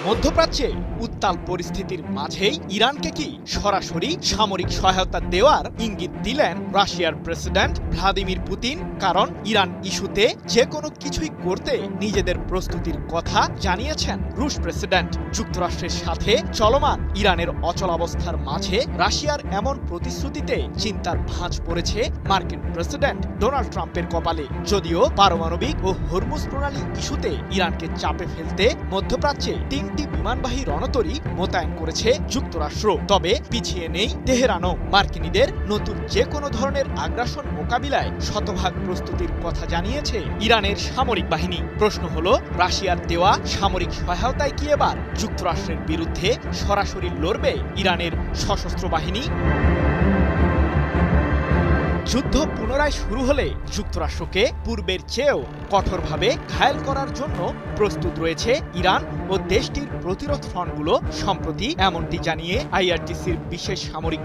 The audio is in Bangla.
মধ্যপ্রাচ্যে উত্তাল পরিস্থিতির মাঝেই ইরানকে কি সরাসরি সামরিক সহায়তা দেওয়ার ইঙ্গিত দিলেন রাশিয়ার প্রেসিডেন্ট ভ্লাদিমির পুতিন। কারণ ইরান ইস্যুতে যে কোনো কিছুই করতে নিজেদের প্রস্তুতির কথা জানিয়েছেন রুশ প্রেসিডেন্ট। যুক্তরাষ্ট্রের সাথে চলমান ইরানের অচলাবস্থার মাঝে রাশিয়ার এমন প্রতিশ্রুতিতে চিন্তার ভাঁজ পড়েছে মার্কিন প্রেসিডেন্ট ডোনাল্ড ট্রাম্পের কপালে। যদিও পারমাণবিক ও হরমুজ প্রণালী ইস্যুতে ইরানকে চাপে ফেলতে মধ্যপ্রাচ্যে তিনটি বিমানবাহী রণতরী মোতায়েন করেছে যুক্তরাষ্ট্র, তবে পিছিয়ে নেই তেহরানও। মার্কিনীদের নতুন যে কোনো ধরনের আগ্রাসন মোকাবিলায় শতভাগ প্রস্তুতির কথা জানিয়েছে ইরানের সামরিক বাহিনী। প্রশ্ন হলো, রাশিয়ার দেওয়া সামরিক সহায়তায় কি এবার যুক্তরাষ্ট্রের বিরুদ্ধে সরাসরি লড়বে ইরানের সশস্ত্র বাহিনী? যুদ্ধ পুনরায় শুরু হলে যুক্তরাষ্ট্রকে পূর্বের চেয়েও কঠোরভাবে ঘায়েল করার জন্য প্রস্তুত রয়েছে ইরান ও দেশটির প্রতিরোধ ফ্রন্টগুলো। সম্প্রতি এমনটি জানিয়ে আইআরজিসির বিশেষ সামরিক